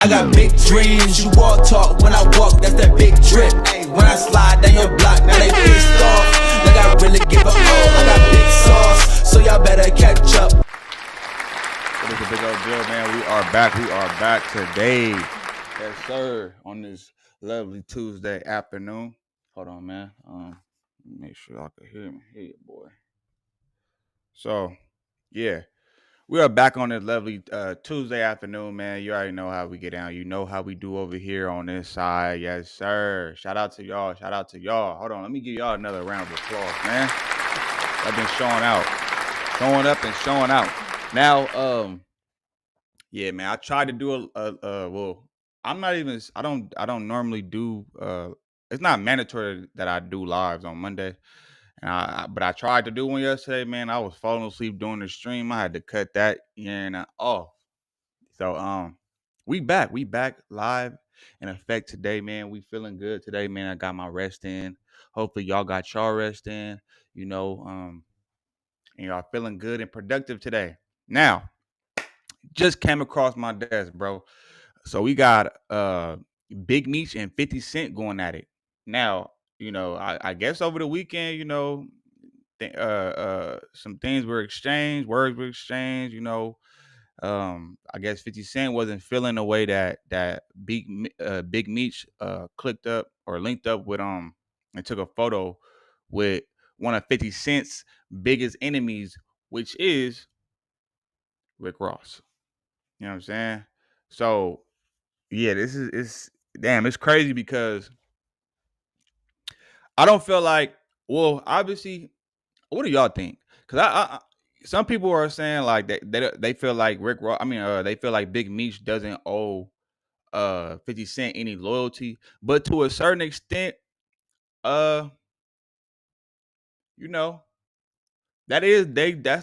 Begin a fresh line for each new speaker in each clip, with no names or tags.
I got big dreams, you walk talk, when I walk, that's that big drip. Ay, when I slide down your block, now they pissed off. Like I really give a I got big sauce, so y'all better catch up.
What is the big old deal, man? We are back today. Yes, sir, on this lovely Tuesday afternoon. Hold on, man. Make sure y'all can hear me. Hear you, boy. So, yeah. We are back on this lovely Tuesday afternoon, man. You already know how we get down. You know how we do over here on this side. Yes, sir. Shout out to y'all. Hold on. Let me give y'all another round of applause, man. I've been showing out. Showing up and showing out. Now, yeah, man. I tried to do well, I don't normally do it's not mandatory that I do lives on Monday. But I tried to do one yesterday, man. I was falling asleep during the stream. I had to cut that off. So we back live in effect today, man. We feeling good today, man. I got my rest in. Hopefully y'all got y'all rest in, and y'all feeling good and productive today. Now, just came across my desk, bro. So we got Big Meech and 50 Cent going at it. Now, I guess over the weekend, some things were exchanged, words were exchanged, I guess 50 Cent wasn't feeling the way that Big Meech clicked up or linked up with and took a photo with one of 50 Cent's biggest enemies, which is Rick Ross. You know what I'm saying? So yeah, it's crazy because I don't feel like, well, obviously, what do y'all think? Because I some people are saying like they feel like Rick Ross. They feel like Big Meech doesn't owe 50 Cent any loyalty, but to a certain extent, uh, you know, that's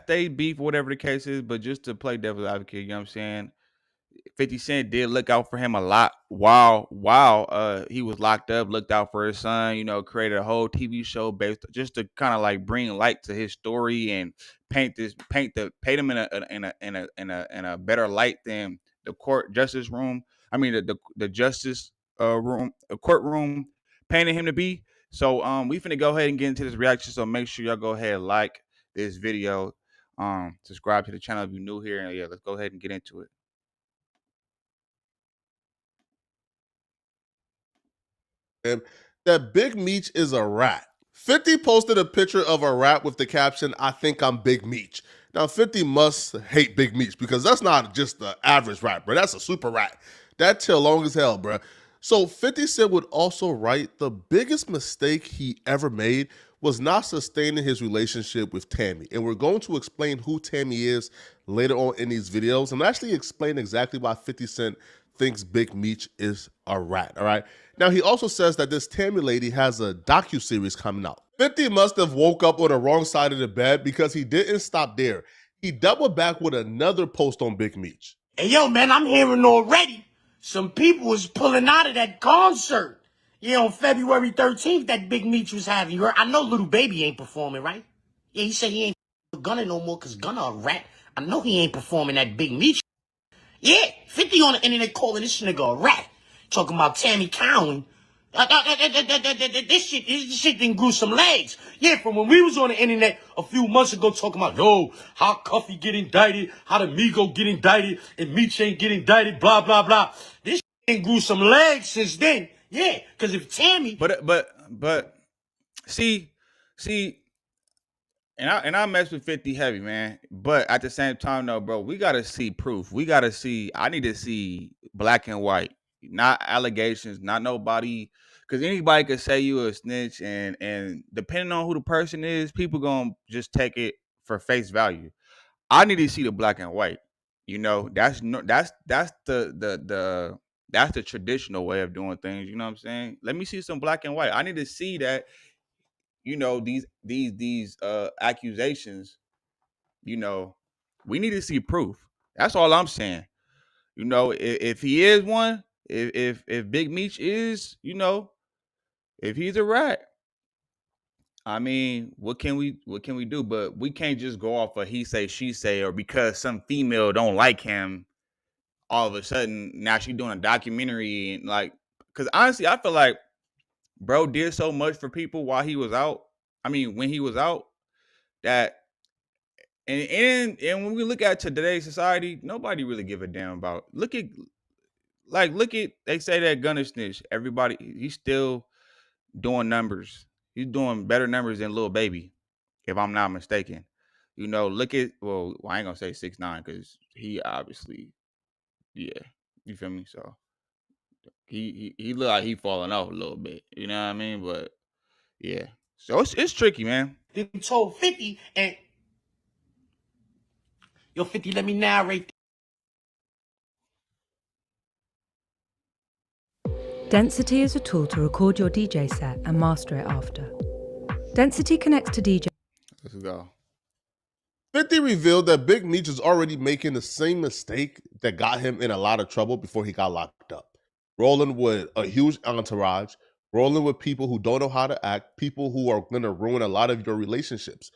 they beef, whatever the case is. But just to play devil's advocate, you know what I'm saying? 50 Cent did look out for him a lot while he was locked up, looked out for his son, created a whole TV show based just to kind of like bring light to his story and paint him in a better light than the court justice room. I mean the justice room, courtroom painted him to be. So we finna go ahead and get into this reaction. So make sure y'all go ahead and like this video. Subscribe to the channel if you're new here, and yeah, let's go ahead and get into it.
That Big Meech is a rat. 50 posted a picture of a rat with the caption, "I think I'm Big Meech." Now, 50 must hate Big Meech because that's not just the average rat, bro. That's a super rat. That tail long as hell, bro. So 50 Cent would also write the biggest mistake he ever made was not sustaining his relationship with Tammy. And we're going to explain who Tammy is later on in these videos and actually explain exactly why 50 Cent thinks Big Meech is a rat, all right? Now, he also says that this Tammy lady has a docuseries coming out. 50 must have woke up on the wrong side of the bed because he didn't stop there. He doubled back with another post on Big Meech.
Hey, yo, man, I'm hearing already some people was pulling out of that concert. Yeah, on February 13th, that Big Meech was having. You heard? I know Little Baby ain't performing, right? Yeah, he said he ain't Gunna no more because Gunna a rat. I know he ain't performing that Big Meech. Yeah, 50 on the internet calling this nigga a rat. Talking about Tammy Cowan. This shit didn't grew some legs. Yeah, from when we was on the internet a few months ago talking about, yo, how Cuffy get indicted, how the Migo get indicted, and Meech ain't get indicted, blah, blah, blah. This shit grew some legs since then. Yeah, because if Tammy...
But see, and I mess with 50 heavy, man. But at the same time, though, bro, we gotta see proof. I need to see black and white, not allegations, not nobody, because anybody could say you a snitch, and depending on who the person is, people gonna just take it for face value. I need to see the black and white. That's the traditional way of doing things. You know what I'm saying? Let me see some black and white. I need to see that these accusations, we need to see proof. That's all I'm saying. If he is one, if Big Meech is, if he's a rat, I mean, what can we do? But we can't just go off of he say, she say, or because some female don't like him, all of a sudden now she doing a documentary and like, because honestly, I feel like bro did so much for people while he was out. I mean, when he was out, that and when we look at today's society, nobody really give a damn about. Look at they say that Gunna snitch. Everybody, he's still doing numbers. He's doing better numbers than Lil Baby, if I'm not mistaken. You know, look at I ain't gonna say 6ix9ine because he obviously, yeah, you feel me. So he look like he falling off a little bit. You know what I mean? But yeah, so it's tricky, man.
They told 50 and yo 50, let me narrate.
Density is a tool to record your DJ set and master it after. Density connects to DJ.
Let's go.
50 revealed that Big Meech is already making the same mistake that got him in a lot of trouble before he got locked up. Rolling with a huge entourage, rolling with people who don't know how to act, people who are going to ruin a lot of your relationships.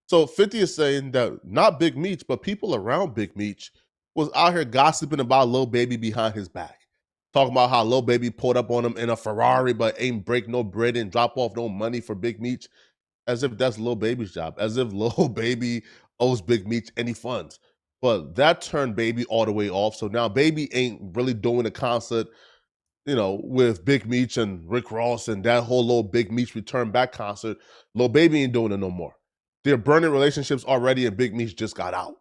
So 50 is saying that not Big Meech, but people around Big Meech was out here gossiping about Lil Baby behind his back. Talking about how Lil Baby pulled up on him in a Ferrari, but ain't break no bread and drop off no money for Big Meech, as if that's Lil Baby's job, as if Lil Baby owes Big Meech any funds. But that turned Baby all the way off. So now Baby ain't really doing a concert, with Big Meech and Rick Ross and that whole little Big Meech Return Back concert. Lil Baby ain't doing it no more. They're burning relationships already and Big Meech just got out.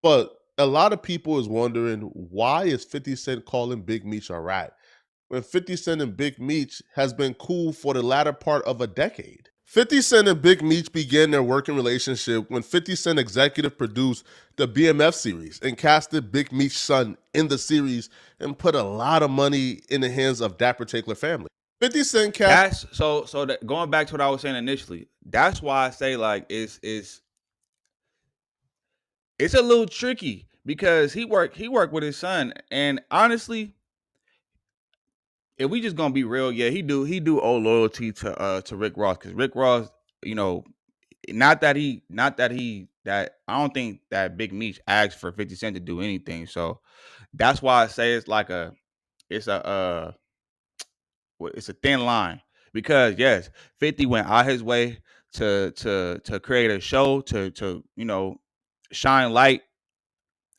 But a lot of people is wondering, why is 50 Cent calling Big Meech a rat when 50 Cent and Big Meech has been cool for the latter part of a decade? 50 Cent and Big Meech began their working relationship when 50 Cent executive produced the BMF series and casted Big Meech's son in the series and put a lot of money in the hands of that particular family. 50 Cent cast.
That's so that going back to what I was saying initially, that's why I say like it's a little tricky because he worked with his son, and honestly, if we just gonna be real, yeah, he do owe loyalty to Rick Ross, because Rick Ross, not that I don't think that Big Meech asked for 50 Cent to do anything. So that's why I say it's a thin line, because yes, 50 went out his way to create a show to shine light,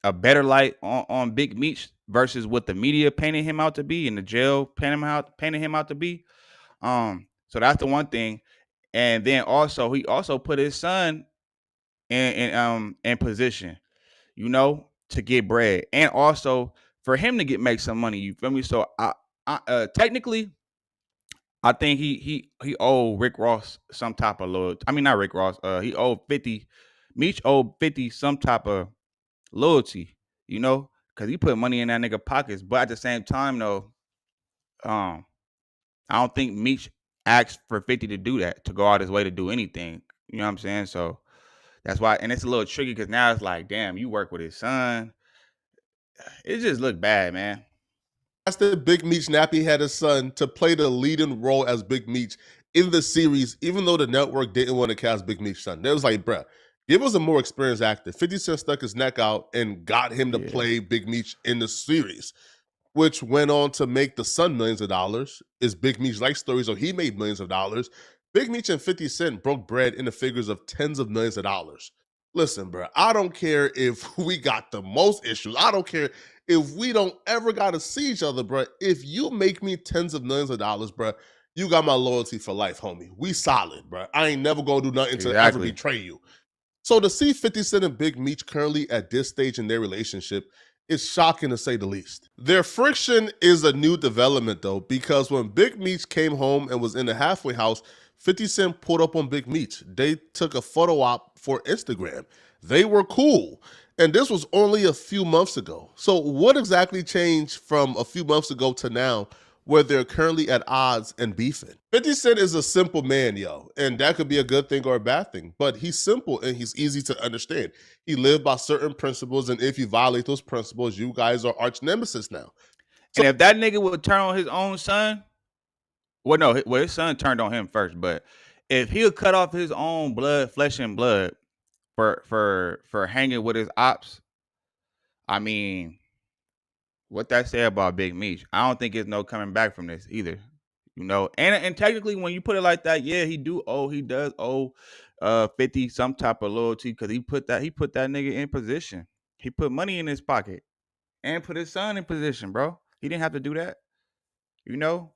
a better light on Big Meech versus what the media painted him out to be and the jail painted him out to be. So that's the one thing. And then also he also put his son in position, to get bread, and also for him to make some money. You feel me? So I technically, I think he owed Rick Ross some type of loyalty. I mean, not Rick Ross. He owed 50. Meech owed 50 some type of loyalty, because he put money in that nigga pockets. But at the same time, though, I don't think Meech asked for 50 to do that, to go out his way to do anything. You know what I'm saying? So that's why, and it's a little tricky because now it's like, damn, you work with his son. It just looked bad, man.
Casted Big Meech nappy-headed son to play the leading role as Big Meech in the series, even though the network didn't want to cast Big Meech's son. They was like, bruh, give us a more experienced actor. 50 Cent stuck his neck out and got him to play Big Meech in the series, which went on to make the son millions of dollars. Is Big Meech's life story, so he made millions of dollars. Big Meech and 50 Cent broke bread in the figures of tens of millions of dollars. Listen, bro, I don't care if we got the most issues. I don't care if we don't ever got to see each other, bro. If you make me tens of millions of dollars, bro, you got my loyalty for life, homie. We solid, bro. I ain't never gonna do nothing to ever betray you. So to see 50 Cent and Big Meech currently at this stage in their relationship is shocking, to say the least. Their friction is a new development, though, because when Big Meech came home and was in the halfway house, 50 Cent pulled up on Big Meech. They took a photo op for Instagram. They were cool. And this was only a few months ago. So what exactly changed from a few months ago to now, where they're currently at odds and beefing? 50 Cent is a simple man, yo, and that could be a good thing or a bad thing, but he's simple and he's easy to understand. He lived by certain principles, and if you violate those principles, you guys are arch nemesis now.
So, and if that nigga would turn on his own son, his son turned on him first, but if he'll cut off his own blood, flesh and blood, for hanging with his ops, I mean, what that say about Big Meech? I don't think there's no coming back from this either. You know, and technically when you put it like that, yeah, he does owe 50 some type of loyalty because he put that nigga in position. He put money in his pocket and put his son in position, bro. He didn't have to do that, you know.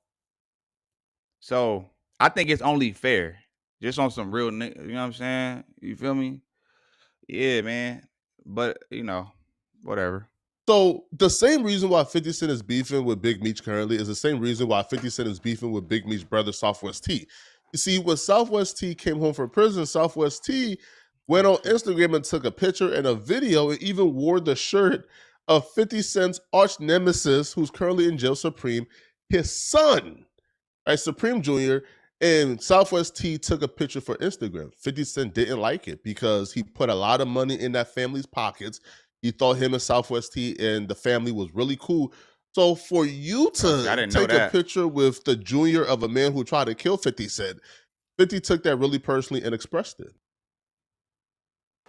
So I think it's only fair, just on some real, you know what I'm saying? You feel me? Yeah, man. But you know, whatever.
So the same reason why 50 Cent is beefing with Big Meech currently is the same reason why 50 Cent is beefing with Big Meech's brother Southwest T. You see, when Southwest T came home from prison, Southwest T went on Instagram and took a picture and a video and even wore the shirt of 50 Cent's arch nemesis, who's currently in jail, Supreme, his son, right, Supreme Jr., and Southwest T took a picture for Instagram. 50 Cent didn't like it because he put a lot of money in that family's pockets. He thought him and Southwest T and the family was really cool. So for you to take a picture with the junior of a man who tried to kill 50 Cent, 50 took that really personally and expressed it.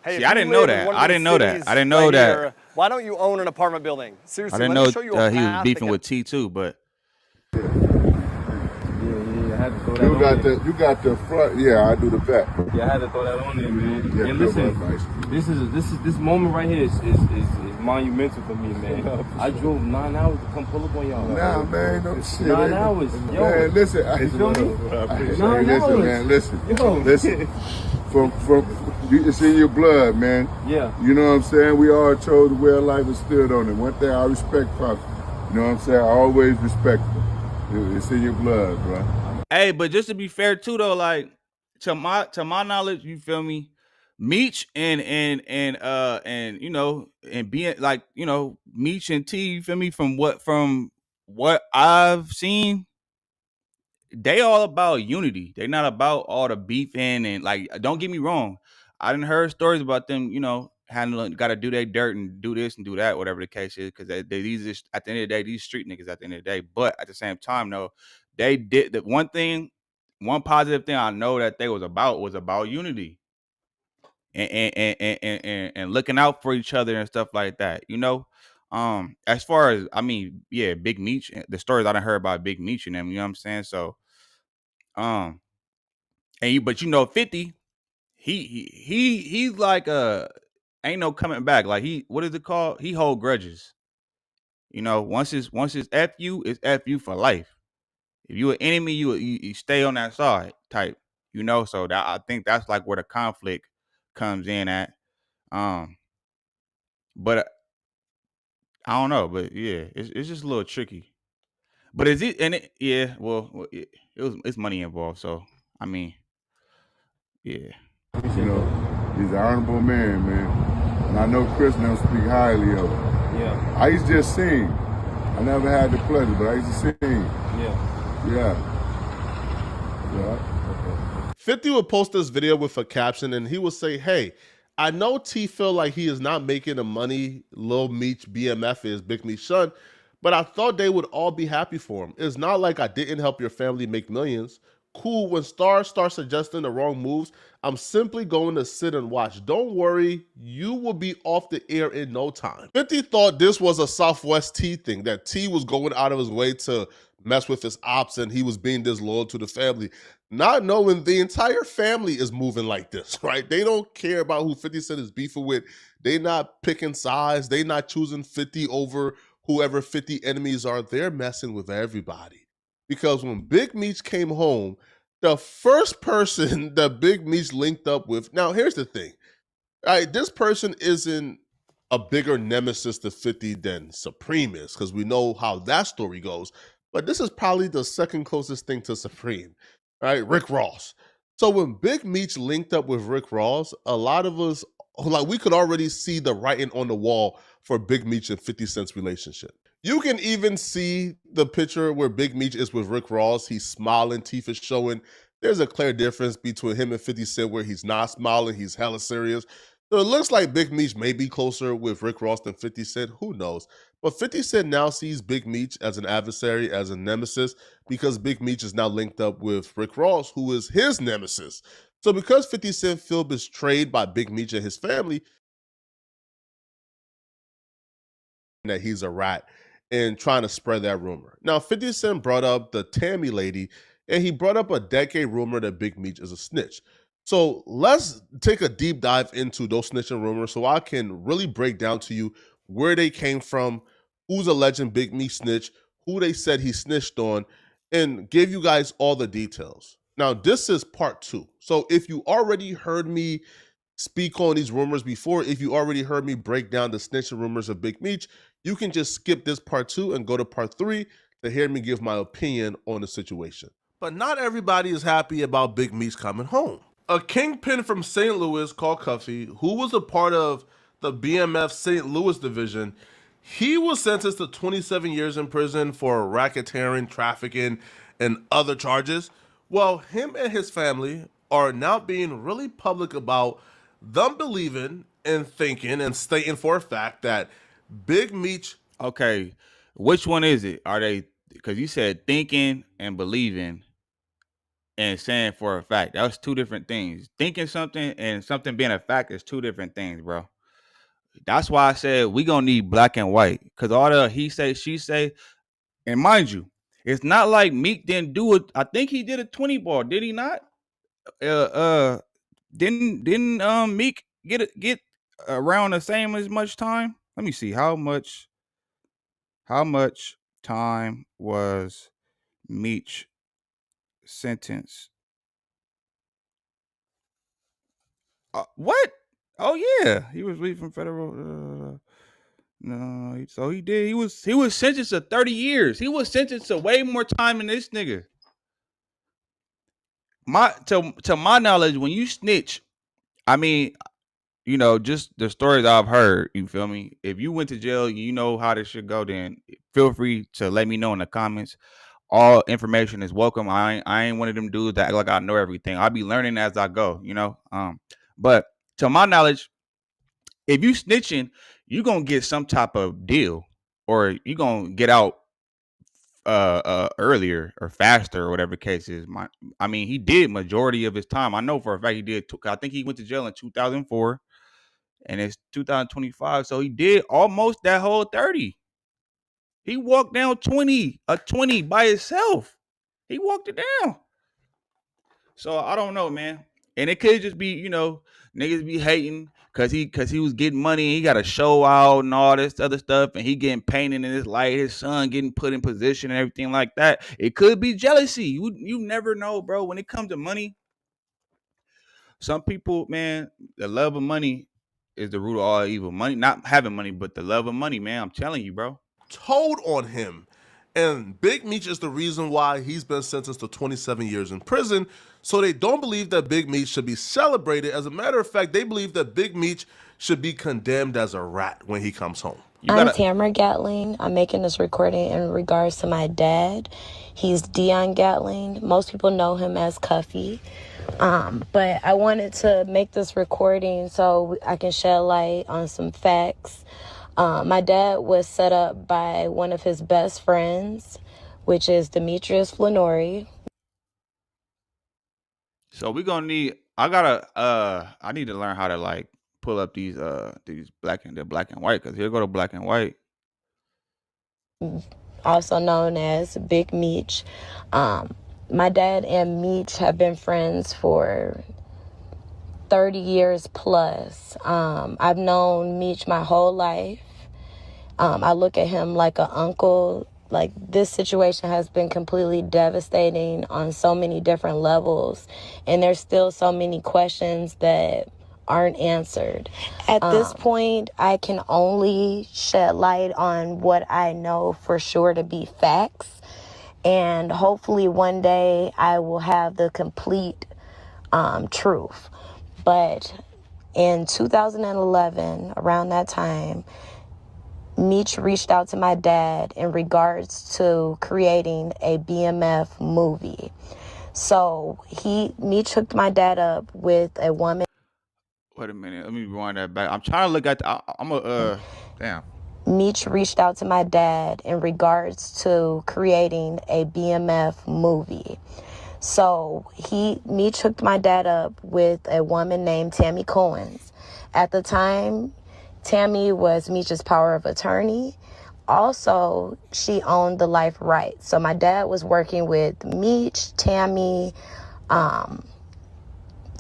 Hey,
see, I didn't know that. I didn't know that. I didn't know that.
Here, why don't you own an apartment building? Seriously,
I didn't
let
know
me show you a
he was
path
beefing with T too, but
You got the front. Yeah, I do the back.
Yeah, I had to throw that on there, man.
Yeah,
and listen, this moment right here is monumental for me, man. I drove 9 hours to come pull up on y'all.
Nah, man, no shit.
9 hours, yo.
Man, listen,
you feel me?
9 hours, man. Listen, From it's in your blood, man.
Yeah.
You know what I'm saying? We all chose to wear life and stood on it. One thing I respect, Pop. You know what I'm saying? I always respect it. It's in your blood, bro.
Hey, but just to be fair too, though, like to my knowledge, you feel me? Meech and you know, and being like, you know, Meech and T, you feel me? From what I've seen, they all about unity. They not about all the beefing and like. Don't get me wrong, I didn't heard stories about them, you know, handling, got to do their dirt and do this and do that, whatever the case is, because these is, at the end of the day, these street niggas at the end of the day. But at the same time, though, they did the one positive thing I know that they was about unity and looking out for each other and stuff like that, you know. As far as, I mean, yeah, Big Meech, the stories I done heard about Big Meech and them, you know what I'm saying? So but you know, 50, he's like ain't no coming back. Like what is it called? He hold grudges. You know, once it's F you, it's F you for life. If you an enemy, you stay on that side type. You know, so that I think that's like where the conflict comes in at. But I don't know, but yeah, it's just a little tricky. But is it, and it, yeah, well, it's money involved, so I mean, yeah.
You know, he's an honorable man, man. And I know Chris don't speak highly of him.
Yeah.
I used to just sing. I never had the pleasure, but I used to sing.
Yeah.
Yeah.
50 would post this video with a caption and he would say, hey, I know T feel like he is not making the money Lil Meech BMF is, Big Meech's son, but I thought they would all be happy for him. It's not like I didn't help your family make millions. Cool, when stars start suggesting the wrong moves, I'm simply going to sit and watch. Don't worry, you will be off the air in no time. 50 thought this was a Southwest T thing, that T was going out of his way to mess with his ops and he was being disloyal to the family. Not knowing the entire family is moving like this, right? They don't care about who 50 Cent is beefing with. They not picking sides. They not choosing 50 over whoever 50 enemies are. They're messing with everybody. Because when Big Meech came home, the first person that Big Meech linked up with, now here's the thing, right? This person isn't a bigger nemesis to 50 than Supreme is, because we know how that story goes. But this is probably the second closest thing to Supreme, right? Rick Ross. So when Big Meech linked up with Rick Ross, a lot of us, like, we could already see the writing on the wall for Big Meech and 50 Cent's relationship. You can even see the picture where Big Meech is with Rick Ross. He's smiling, teeth is showing. There's a clear difference between him and 50 Cent where he's not smiling, he's hella serious. So it looks like Big Meech may be closer with Rick Ross than 50 Cent. Who knows? But 50 Cent now sees Big Meech as an adversary, as a nemesis, because Big Meech is now linked up with Rick Ross, who is his nemesis. So because 50 Cent feel betrayed by Big Meech and his family, that he's a rat, and trying to spread that rumor. Now, 50 Cent brought up the Tammy lady, and he brought up a decade rumor that Big Meech is a snitch. So let's take a deep dive into those snitching rumors so I can really break down to you where they came from, who's alleging Big Meech snitch, who they said he snitched on, and give you guys all the details. Now, this is part 2. So if you already heard me speak on these rumors before, if you already heard me break down the snitching rumors of Big Meech, you can just skip this part 2 and go to part 3 to hear me give my opinion on the situation. But not everybody is happy about Big Meech coming home. A kingpin from St. Louis called Cuffy, who was a part of the BMF St. Louis division, he was sentenced to 27 years in prison for racketeering, trafficking, and other charges. Well, him and his family are now being really public about them believing and thinking and stating for a fact that Big Meech.
Okay, which one is it? Are they, because you said thinking and believing and saying for a fact. That's two different things. Thinking something and something being a fact is two different things, bro. That's why I said we gonna need black and white. Because all the he say, she say, and mind you, it's not like Meek didn't do it. I think he did a 20 ball, did he not? Didn't Meek get around the same as much time? Let me see how much time was Meech sentenced? What? Oh yeah, he was released from federal. No, so he did. He was sentenced to 30 years. He was sentenced to way more time than this nigga. To my knowledge, when you snitch, I mean, you know, just the stories I've heard, you feel me? If you went to jail, you know how this should go, then feel free to let me know in the comments. All information is welcome. I ain't one of them dudes that act like I know everything. I'll be learning as I go, you know? But to my knowledge, if you snitching, you gonna get some type of deal, or you gonna get out earlier or faster, or whatever the case is. I mean, he did majority of his time. I know for a fact he did. I think he went to jail in 2004, and it's 2025, so he did almost that whole 30. He walked down a 20 by himself. He walked it down. So I don't know, man. And it could just be, you know, niggas be hating cause he was getting money and he got a show out and all this other stuff, and he getting painted in his light, his son getting put in position and everything like that. It could be jealousy. You never know, bro. When it comes to money, some people, man, the love of money is the root of all evil. Money, not having money, but the love of money, man. I'm telling you, bro.
Told on him. And Big Meech is the reason why he's been sentenced to 27 years in prison. So they don't believe that Big Meech should be celebrated. As a matter of fact, they believe that Big Meech should be condemned as a rat when he comes home.
I'm Tamara Gatling. I'm making this recording in regards to my dad. He's Dion Gatling. Most people know him as Cuffy. But I wanted to make this recording so I can shed light on some facts. My dad was set up by one of his best friends, which is Demetrius Flannery.
So we're gonna need. I need to learn how to like pull up these black and white, because here go to black and white.
Also known as Big Meech. My dad and Meech have been friends for 30 years plus. I've known Meech my whole life. I look at him like an uncle. Like, this situation has been completely devastating on so many different levels, and there's still so many questions that aren't answered. At this point, I can only shed light on what I know for sure to be facts, and hopefully one day I will have the complete truth. But in 2011, around that time, Meech reached out to my dad in regards to creating a BMF movie. So Meech hooked my dad up with a woman.
Wait a minute, let me rewind that back. I'm trying to look at damn.
Meech reached out to my dad in regards to creating a BMF movie. So Meech hooked my dad up with a woman named Tammy Cohen's. At the time, Tammy was Meech's power of attorney. also, she owned the life rights. So my dad was working with Meech, Tammy,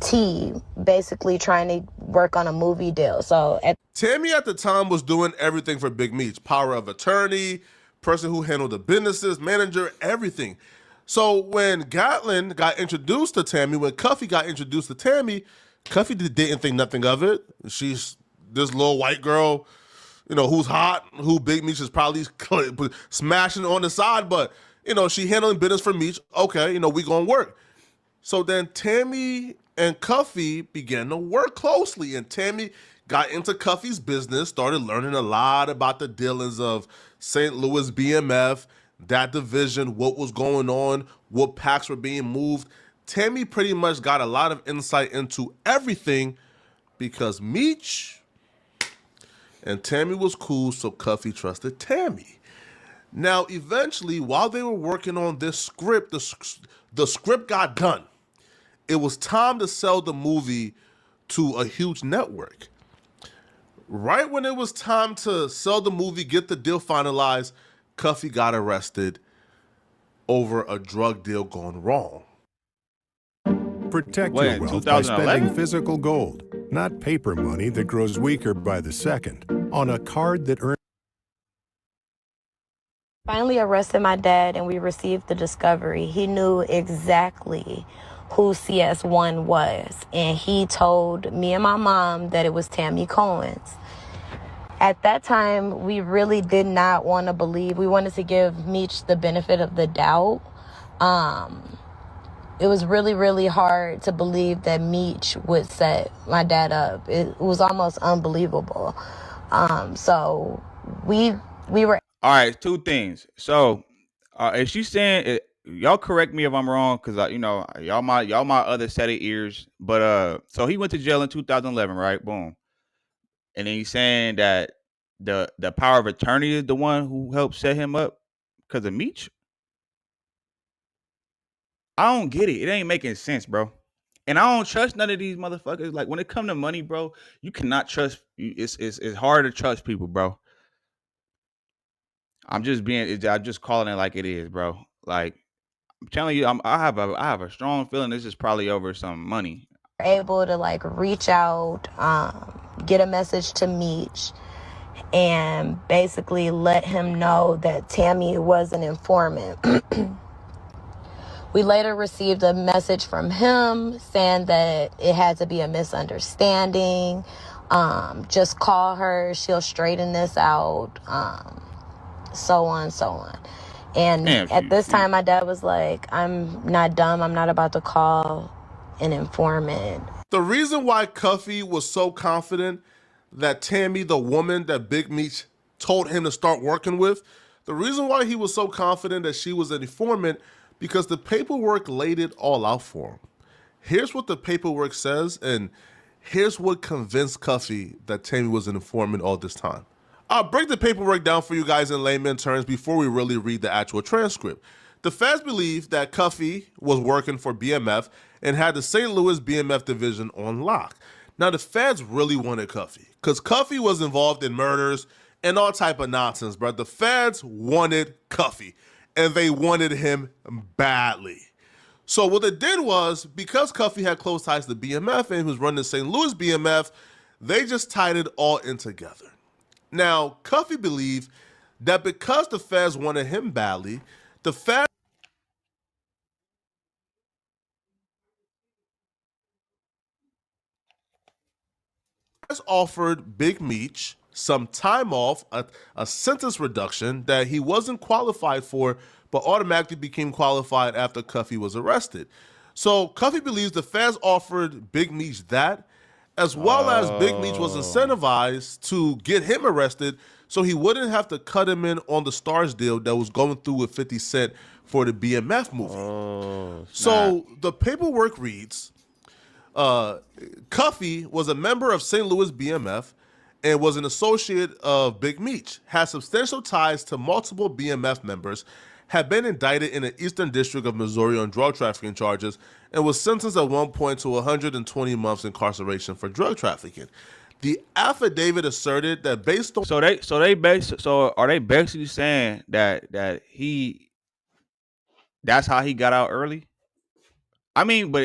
T, basically trying to work on a movie deal. So
Tammy at the time was doing everything for Big Meech. Power of attorney, person who handled the businesses, manager, everything. So when Gatlin got introduced to Tammy, when Cuffy got introduced to Tammy, Cuffy didn't think nothing of it. She's this little white girl, who's hot, who Big Meech is probably smashing on the side, but, she handling business for Meech. Okay, we gonna work. So then Tammy and Cuffy began to work closely, and Tammy got into Cuffy's business, started learning a lot about the dealings of St. Louis BMF, that division, what was going on, what packs were being moved. Tammy pretty much got a lot of insight into everything because Meech and Tammy was cool, so Cuffy trusted Tammy. Now, eventually, while they were working on this script, the script got done. It was time to sell the movie to a huge network. Right when it was time to sell the movie, get the deal finalized, Cuffy got arrested over a drug deal gone wrong.
Protect your wealth by spending physical gold, not paper money that grows weaker by the second, on a card that earns.
finally arrested my dad and we received the discovery. He knew exactly who CS1 was, and he told me and my mom that it was Tammy Cohen's. At that time, we really did not want to believe. We wanted to give Meech the benefit of the doubt. It was really, really hard to believe that Meech would set my dad up. It was almost unbelievable. So we were.
All right, two things. So, is she saying? Y'all correct me if I'm wrong, because y'all my other set of ears. But so he went to jail in 2011, right? Boom. And then he's saying that the power of attorney is the one who helped set him up because of Meech. I don't get it. It ain't making sense, bro. And I don't trust none of these motherfuckers. Like when it come to money, bro, you cannot trust. It's hard to trust people, bro. I'm just calling it like it is, bro. Like I'm telling you, I have a strong feeling this is probably over some money.
Able to reach out, get a message to Meech, and basically let him know that Tammy was an informant. We later received a message from him saying that it had to be a misunderstanding. Just call her, she'll straighten this out. So on, so on. And at this time, my dad was like, I'm not dumb. I'm not about to call an informant.
The reason why Cuffy was so confident that Tammy, the woman that Big Meech told him to start working with, the reason why he was so confident that she was an informant, because the paperwork laid it all out for him. Here's what the paperwork says, and here's what convinced Cuffy that Tammy was an informant all this time. I'll break the paperwork down for you guys in layman terms before we really read the actual transcript. The feds believed that Cuffy was working for BMF and had the St. Louis BMF division on lock. Now, the feds really wanted Cuffy because Cuffy was involved in murders and all type of nonsense, bro. The feds wanted Cuffy, and they wanted him badly. So what it did was, because Cuffy had close ties to BMF and he was running the St. Louis BMF, they just tied it all in together. Now, Cuffy believed that because the feds wanted him badly, the feds offered Big Meech some time off, a sentence reduction that he wasn't qualified for, but automatically became qualified after Cuffy was arrested. So Cuffy believes the feds offered Big Meech that, as well as Big Meech was incentivized to get him arrested so he wouldn't have to cut him in on the Stars deal that was going through with 50 Cent for the BMF movie. So the paperwork reads, Cuffy was a member of St. Louis BMF and was an associate of Big Meech, had substantial ties to multiple BMF members, had been indicted in the Eastern District of Missouri on drug trafficking charges, and was sentenced at one point to 120 months incarceration for drug trafficking. The affidavit asserted that based on
So are they basically saying that that's how he got out early? I mean, but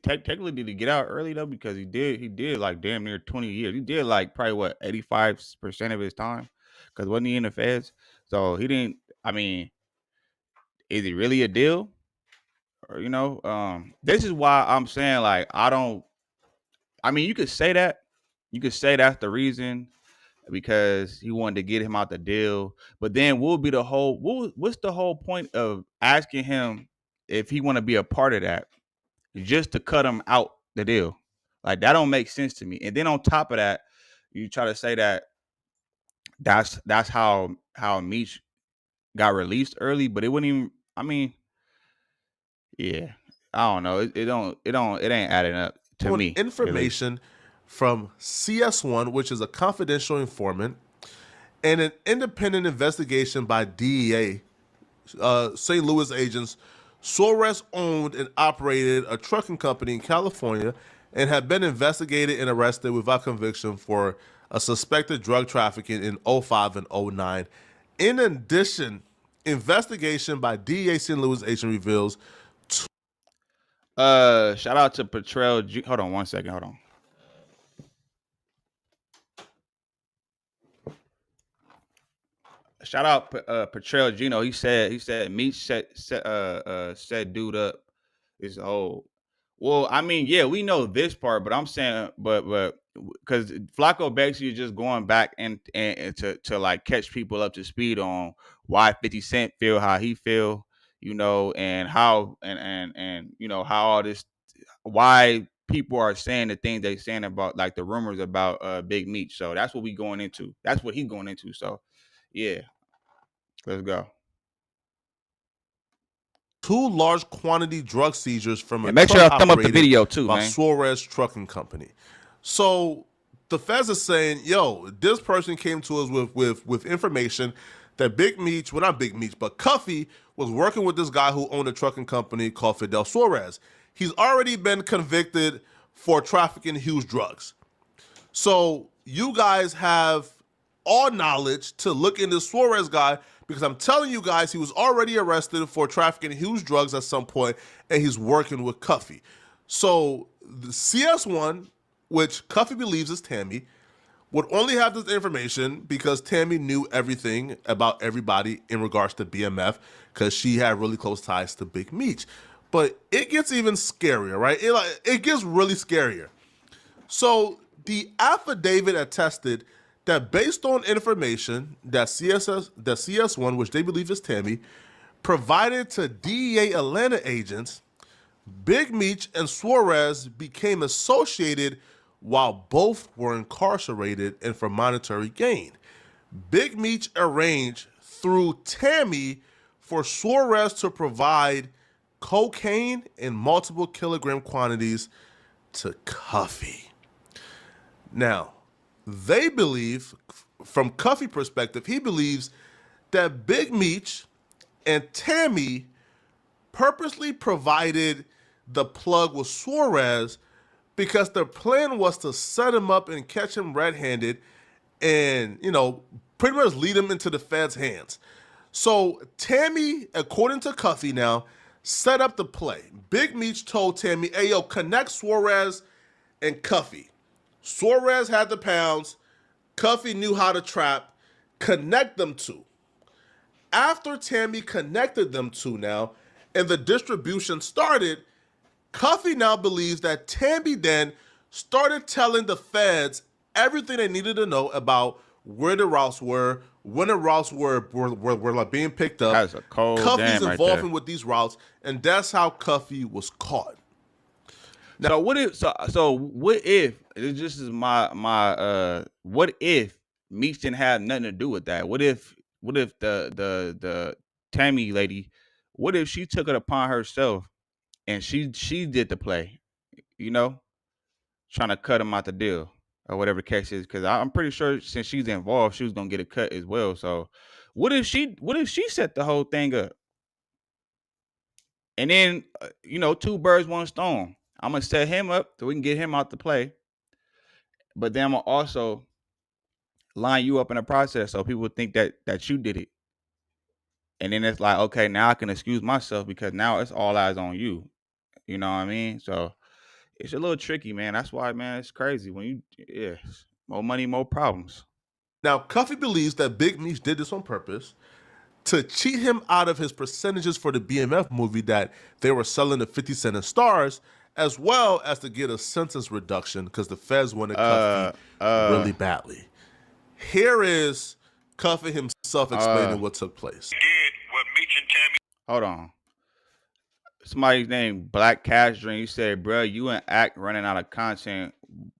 technically did he get out early though? Because he did like damn near 20 years. He did like probably what 85% of his time, because wasn't he in the feds? So he didn't. I mean, is it really a deal? Or this is why I'm saying like I don't. I mean, you could say that. You could say that's the reason because he wanted to get him out the deal. But then what's the whole point of asking him if he want to be a part of that just to cut him out the deal? Like that don't make sense to me. And then on top of that, you try to say that that's how Meech got released early, but it wouldn't even. I mean, yeah, I don't know. It ain't adding up to me.
information from CS1, which is a confidential informant, and an independent investigation by DEA, St. Louis agents, Suarez owned and operated a trucking company in California and had been investigated and arrested without conviction for a suspected drug trafficking in 05 and 09. In addition, investigation by DEA St. Louis agent reveals.
Shout out to Petrell. Hold on 1 second. Hold on. Shout out Petrell Gino. He said Meech set dude up is old. Well, I mean, yeah, we know this part, but I'm saying, but because Flacco basically is just going back and to like catch people up to speed on why 50 Cent feel how he feel, and how and how all this, why people are saying the things they saying about like the rumors about Big Meech. So that's what we going into. That's what he going into. So yeah, let's go.
2 large quantity drug seizures from a
make sure
truck
y'all thumb up the
operated
video too,
by
man.
Suarez Trucking Company. So the feds are saying, yo, this person came to us with information that Big Meech, well not Big Meech, but Cuffy was working with this guy who owned a trucking company called Fidel Suarez. He's already been convicted for trafficking huge drugs. So you guys have all knowledge to look into Suarez guy, because I'm telling you guys, he was already arrested for trafficking huge drugs at some point, and he's working with Cuffy. So the CS1, which Cuffy believes is Tammy, would only have this information because Tammy knew everything about everybody in regards to BMF, because she had really close ties to Big Meech. But it gets even scarier, right? It gets really scarier. So the affidavit attested that based on information that CS1, which they believe is Tammy, provided to DEA Atlanta agents, Big Meech and Suarez became associated while both were incarcerated and for monetary gain. Big Meech arranged through Tammy for Suarez to provide cocaine in multiple kilogram quantities to Cuffy. Now, they believe, from Cuffy perspective, he believes that Big Meech and Tammy purposely provided the plug with Suarez because their plan was to set him up and catch him red-handed and, pretty much lead him into the feds' hands. So Tammy, according to Cuffy now, set up the play. Big Meech told Tammy, hey, yo, connect Suarez and Cuffy. Suarez had the pounds. Cuffy knew how to trap. Connect them two. After Tammy connected them two now, and the distribution started, Cuffy now believes that Tammy then started telling the feds everything they needed to know about where the routes were, when the routes were like being picked up.
That's a cold
Cuffy's
damn right
involvement
there.
with these routes, and that's how Cuffy was caught.
Now, what if this is my what if Meech didn't have nothing to do with that? What if the Tammy lady, what if she took it upon herself and she did the play, trying to cut him out the deal or whatever the case is? Because I'm pretty sure since she's involved, she was gonna get a cut as well. So what if she set the whole thing up? And then, 2 birds, 1 stone. I'm gonna set him up so we can get him out to play. but then I'm gonna also line you up in the process so people think that you did it. And then it's like, okay, now I can excuse myself because now it's all eyes on you. You know what I mean? So it's a little tricky, man. That's why, man, it's crazy when more money, more problems.
Now, Cuffy believes that Big Meech did this on purpose to cheat him out of his percentages for the BMF movie that they were selling to 50 Cent and Stars, as well as to get a sentence reduction because the feds wanted Cuffy really badly. Here is Cuffy himself explaining what took place.
What Meech and Tammy.
Hold on. Somebody's named Black Cash Dream. You said, bro, you and Act running out of content.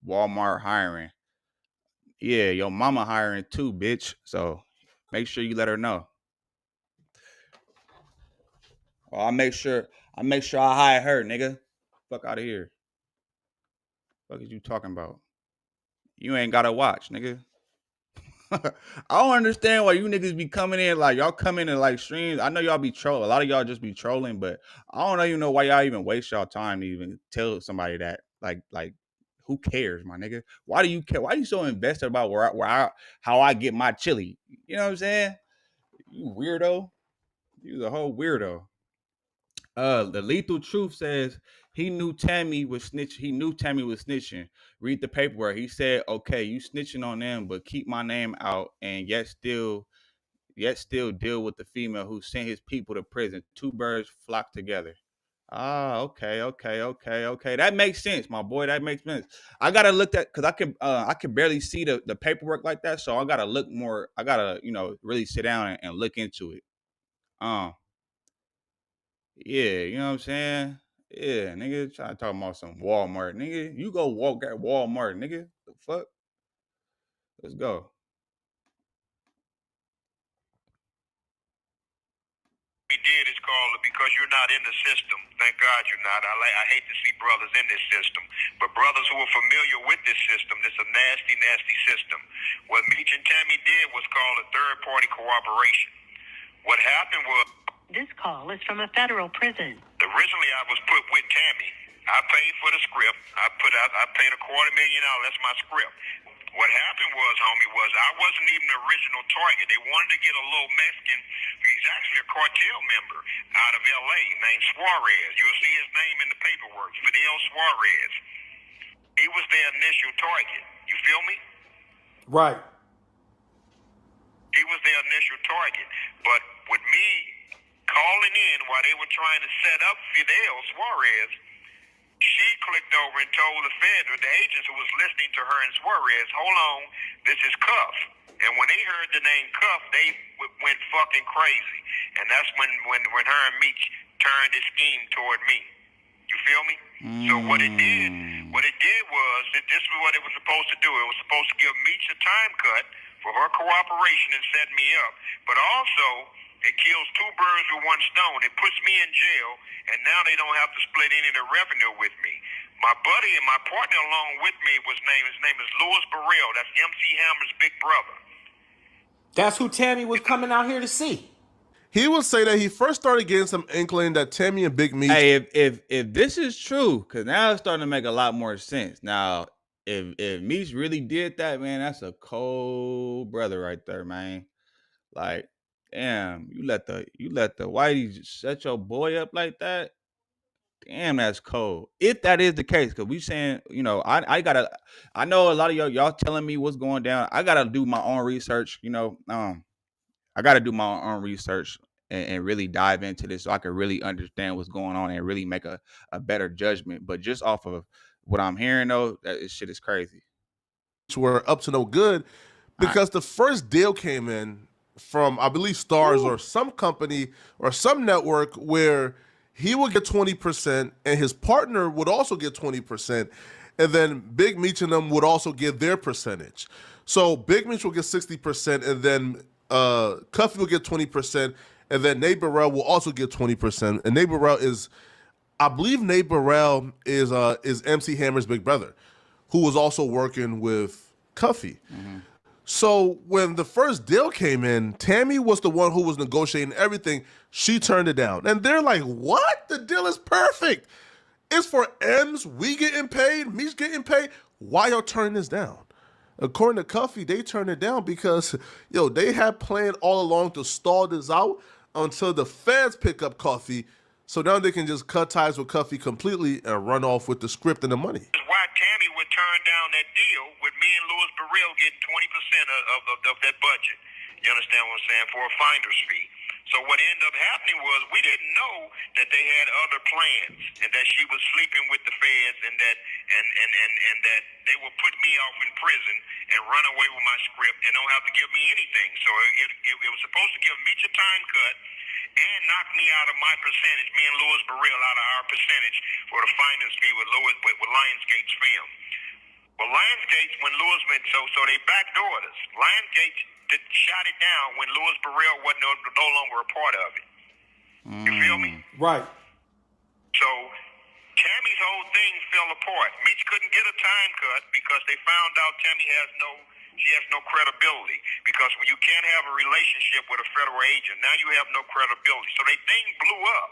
Walmart hiring. Yeah, your mama hiring too, bitch. So make sure you let her know. Well, I make sure I hire her, nigga. Fuck out of here. Fuck is you talking about? You ain't gotta watch, nigga. I don't understand why you niggas be coming in like y'all come in and like streams. I know y'all be trolling. A lot of y'all just be trolling, but I don't even know why y'all even waste y'all time to even tell somebody that. Like who cares, my nigga? Why do you care? Why are you so invested about how I get my chili? You know what I'm saying? You weirdo. You a whole weirdo. The Lethal Truth says he knew Tammy was snitch. He knew Tammy was snitching. Read the paperwork. He said, "Okay, you snitching on them, but keep my name out, and yet still deal with the female who sent his people to prison. Two birds flock together." Ah, okay. That makes sense, my boy. That makes sense. I gotta look at because I can barely see the paperwork like that, so I gotta look more. I gotta really sit down and look into it. Yeah, you know what I'm saying? Yeah, nigga, trying to talk about some Walmart, nigga. You go walk at Walmart, nigga. The fuck? Let's go.
We did is call it because you're not in the system. Thank God you're not. I hate to see brothers in this system, but brothers who are familiar with this system, this is a nasty, nasty system. What Meech and Tammy did was called a third-party cooperation. What happened was
this call is from a federal prison.
Originally, I was put with Tammy. I paid for the script. I paid $250,000. That's my script. What happened was, homie, I wasn't even the original target. They wanted to get a little Mexican. He's actually a cartel member out of L.A. named Suarez. You'll see his name in the paperwork, Fidel Suarez. He was their initial target. You feel me?
Right.
He was their initial target. But with me calling in while they were trying to set up Fidel Suarez, she clicked over and told the Fed, or the agents who was listening to her and Suarez, hold on, this is Cuff. And when they heard the name Cuff, they went fucking crazy. And that's when her and Meech turned the scheme toward me. You feel me? So what it did was that this is what it was supposed to do. It was supposed to give Meech a time cut for her cooperation and set me up. But also, it kills two birds with one stone. It puts me in jail, and now they don't have to split any of the revenue with me. My buddy and my partner along with me his name is Louis Burrell. That's MC Hammer's big brother.
That's who Tammy was coming out here to see.
He would say that he first started getting some inkling that Tammy and Big Meech.
Hey, if this is true, because now it's starting to make a lot more sense. Now, if Meech really did that, man, that's a cold brother right there, man. Like, damn, you let the whitey set your boy up like that. Damn, that's cold. If that is the case, because we saying, I know a lot of y'all telling me what's going down. I gotta do my own research, I gotta do my own research and really dive into this so I can really understand what's going on and really make a better judgment. But just off of what I'm hearing though, that shit is crazy.
Were up to no good because the first deal came in from, I believe, Stars or some company or some network where he would get 20% and his partner would also get 20%. And then Big Meech and them would also give their percentage. So Big Meech will get 60% and then Cuffy will get 20%. And then Nate Burrell will also get 20%. And Nate Burrell I believe Nate Burrell is MC Hammer's big brother, who was also working with Cuffy. Mm-hmm. So when the first deal came in, Tammy was the one who was negotiating everything. She turned it down. And they're like, what? The deal is perfect. It's for M's. We getting paid. Me's getting paid. Why y'all turning this down? According to Cuffy, they turned it down because, they had planned all along to stall this out until the feds pick up Cuffy, so now they can just cut ties with Cuffy completely and run off with the script and the money.
That's why Tammy would turn down that deal with me and Louis Burrell getting 20% of that budget. You understand what I'm saying? For a finder's fee. So what ended up happening was we didn't know that they had other plans and that she was sleeping with the feds and that that they would put me off in prison and run away with my script and don't have to give me anything. So it was supposed to give Meech a time cut and knock me out of my percentage, me and Louis Burrell out of our percentage for the finder's fee with Lionsgate's film. Well, Lionsgate, when Louis went, so they backdoored us. Lionsgate shot it down when Louis Burrell wasn't no longer a part of it. You feel me?
Right.
So Tammy's whole thing fell apart. Meech couldn't get a time cut because they found out Tammy has no credibility. Because when you can't have a relationship with a federal agent, now you have no credibility. So they thing blew up.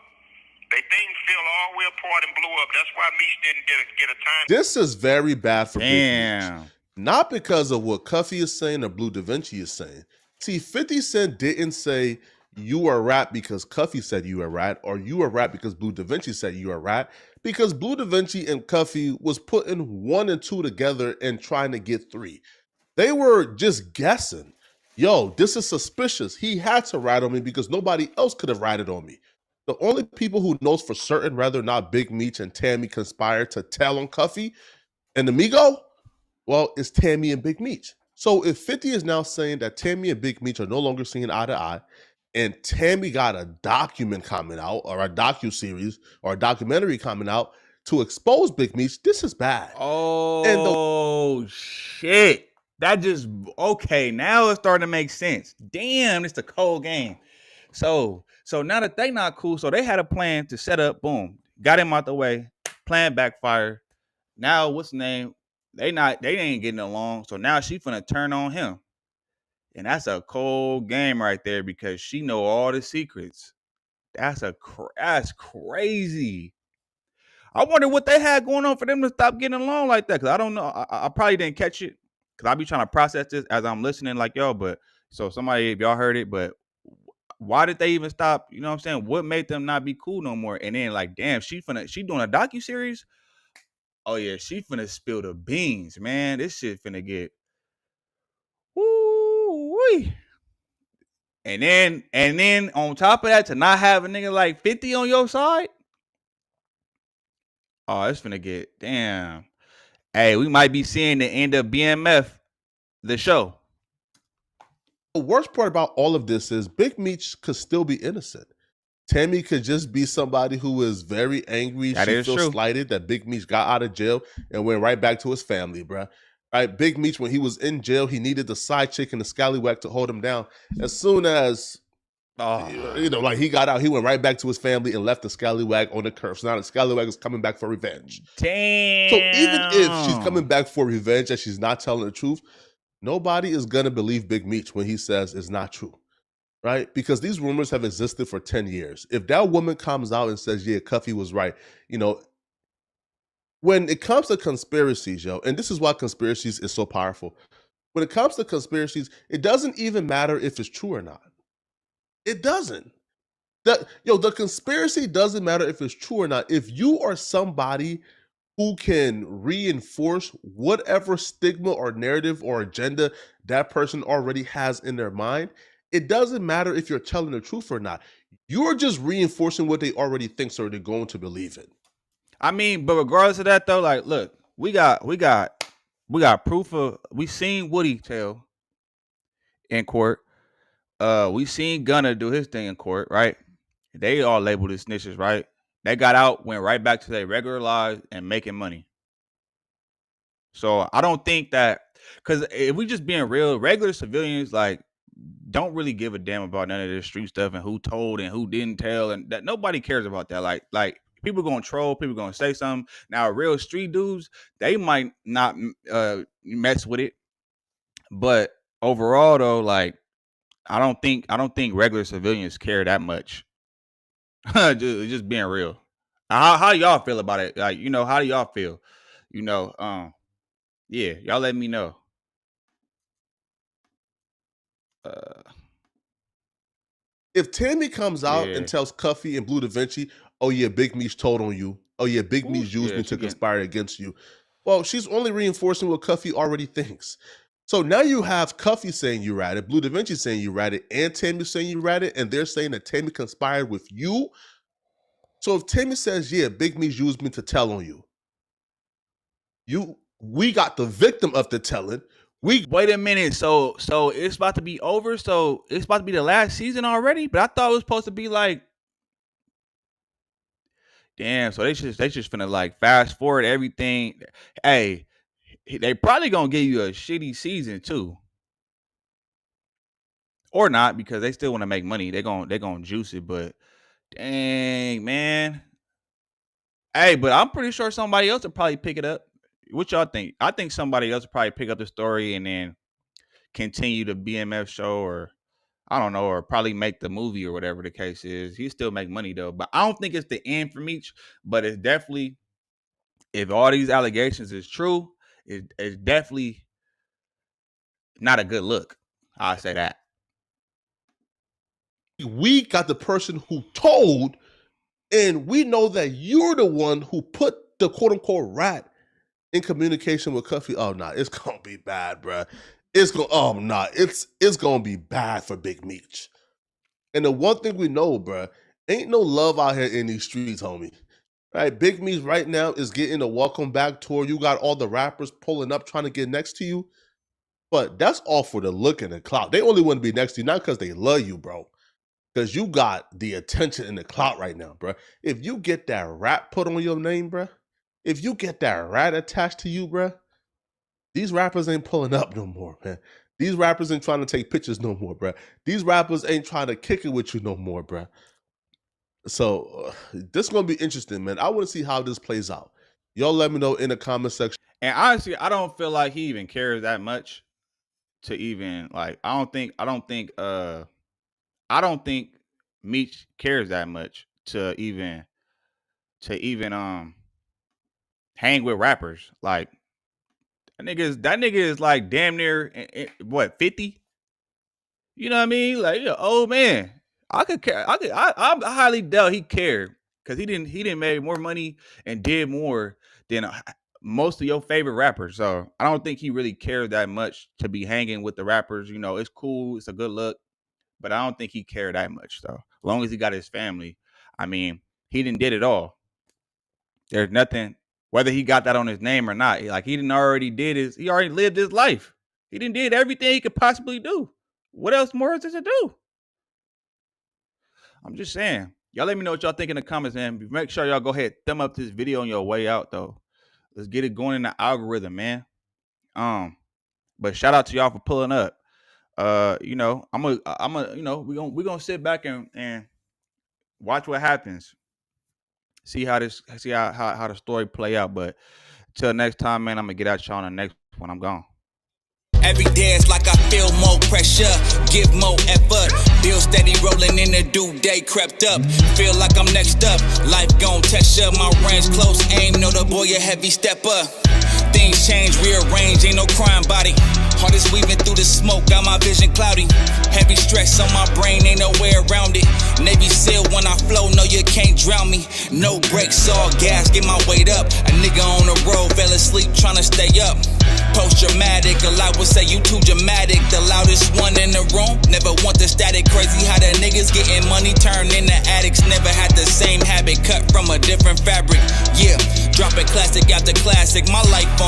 They thing fell all the way apart and blew up. That's why Meech didn't get a time.
This is very bad for Big
Damn.
Meech. Not because of what Cuffy is saying or Blue Da Vinci is saying. See, 50 Cent didn't say you are a rat because Cuffy said you are a rat, or you are a rat because Blue Da Vinci said you are a rat, because Blue Da Vinci and Cuffy was putting 1 and 2 together and trying to get 3. They were just guessing. Yo, this is suspicious. He had to rat on me because nobody else could have ratted on me. The only people who knows for certain whether or not Big Meech and Tammy conspired to tell on Cuffy and Amigo, well, it's Tammy and Big Meech. So if 50 is now saying that Tammy and Big Meech are no longer seeing eye to eye, and Tammy got a document coming out, or a docuseries, or a documentary coming out to expose Big Meech, this is bad.
Oh, shit. That just, okay, now it's starting to make sense. Damn, it's a cold game. So now that they not cool, so they had a plan to set up, boom, got him out the way, plan backfire. Now, what's the name? They ain't getting along, so now she finna turn on him. And that's a cold game right there because she know all the secrets. That's crazy. I wonder what they had going on for them to stop getting along like that. Cause I don't know. I probably didn't catch it. Cause I be trying to process this as I'm listening, like, yo, but so somebody, if y'all heard it, but why did they even stop? You know what I'm saying? What made them not be cool no more? And then like, damn, she doing a docuseries. Oh yeah, she finna spill the beans, man. This shit finna get woo-wee. And then on top of that, to not have a nigga like 50 on your side. Oh, it's finna get, damn. Hey, we might be seeing the end of BMF, the show.
The worst part about all of this is Big Meech could still be innocent. Tammy could just be somebody who is very angry.
That
she
is
feels
true.
slighted that Big Meech got out of jail and went right back to his family, bruh. Right, Big Meech, when he was in jail, he needed the side chick and the scallywag to hold him down. As soon as like he got out, he went right back to his family and left the scallywag on the curb. So now the scallywag is coming back for revenge.
Damn.
So even if she's coming back for revenge and she's not telling the truth, nobody is gonna believe Big Meech when he says it's not true. Right? Because these rumors have existed for 10 years. If that woman comes out and says, yeah, Cuffy was right, when it comes to conspiracies, yo, and this is why conspiracies is so powerful. When it comes to conspiracies, it doesn't even matter if it's true or not. It doesn't. The conspiracy doesn't matter if it's true or not. If you are somebody who can reinforce whatever stigma or narrative or agenda that person already has in their mind, it doesn't matter if you're telling the truth or not. You're just reinforcing what they already think, so they're going to believe it.
I mean, but regardless of that though, like, look, we got proof of, we seen Woody tell in court. We seen Gunna do his thing in court, right? They all labeled as snitches, right? They got out, went right back to their regular lives and making money. So I don't think that, because if we just being real, regular civilians like don't really give a damn about none of this street stuff and who told and who didn't tell, and that nobody cares about that. Like people gonna troll, people gonna say something. Now real street dudes, they might not mess with it, but overall though, like I don't think regular civilians care that much. just being real. How y'all feel about it? Like, how do y'all feel? Yeah, y'all let me know.
If Tammy comes out and tells Cuffy and Blue Da Vinci, oh yeah, Big Meech told on you. Oh yeah, Big Meech used me to conspire against you. Well, she's only reinforcing what Cuffy already thinks. So now you have Cuffy saying you ratted, Blue Da Vinci saying you ratted, and Tammy saying you ratted, and they're saying that Tammy conspired with you. So if Tammy says, yeah, Big Meech used me to tell on you, we got the victim of the telling.
Wait a minute. So it's about to be over. So it's about to be the last season already. But I thought it was supposed to be like, damn. So they just finna like fast forward everything. Hey, they probably gonna give you a shitty season too, or not, because they still want to make money. They gonna juice it. But dang, man. Hey, but I'm pretty sure somebody else will probably pick it up. What y'all think? I think somebody else will probably pick up the story and then continue the BMF show, or I don't know, or probably make the movie or whatever the case is. He still make money though, but I don't think it's the end for Meech. But it's definitely, if all these allegations is true, it's definitely not a good look. I'll say that.
We got the person who told, and we know that you're the one who put the quote unquote rat in communication with Cuffy. Oh nah, it's gonna be bad, bruh. It's gonna be bad for Big Meech. And the one thing we know, bruh, ain't no love out here in these streets, homie. Right? Big Meech right now is getting a welcome back tour. You got all the rappers pulling up trying to get next to you. But that's all for the look and the clout. They only want to be next to you, not because they love you, bro. Because you got the attention and the clout right now, bruh. If you get that rat put on your name, bruh, if you get that rat attached to you, bruh, these rappers ain't pulling up no more, man. These rappers ain't trying to take pictures no more, bruh. These rappers ain't trying to kick it with you no more, bruh. So this is going to be interesting, man. I want to see how this plays out. Y'all let me know in the comment section.
And honestly, I don't feel like he even cares that much to even, like, I don't think Meech cares that much to even hang with rappers. Like, that nigga is like damn near what, 50? You know what I mean? Like, old man. I highly doubt he cared, because he didn't make more money and did more than most of your favorite rappers. So I don't think he really cared that much to be hanging with the rappers. You know, it's cool, it's a good look, but I don't think he cared that much though. As long as he got his family, I mean, he didn't did it all. There's nothing, whether he got that on his name or not. Like, he already lived his life. He did everything he could possibly do. What else more is there to do? I'm just saying. Y'all let me know what y'all think in the comments, man. Make sure y'all go ahead, thumb up this video on your way out though. Let's get it going in the algorithm, man. But shout out to y'all for pulling up. You know, we're gonna sit back and watch what happens. See how the story play out. But till next time, man, I'm gonna get at y'all on the next one. I'm gone.
Every day it's like I feel more pressure, give more effort. Bill steady rolling in the due day crept up. Feel like I'm next up, life gon' test ya. My range close, aim, know the boy a heavy stepper. Things change, rearrange, ain't no crime body. Heart is weaving through the smoke, got my vision cloudy. Heavy stress on my brain, ain't no way around it. Navy SEAL when I flow, no you can't drown me. No brakes, all gas, get my weight up. A nigga on the road, fell asleep tryna stay up. Post-dramatic, a lot would say you too dramatic. The loudest one in the room, never want the static. Crazy how the niggas getting money turned into addicts. Never had the same habit, cut from a different fabric. Yeah, dropping classic after classic, my life on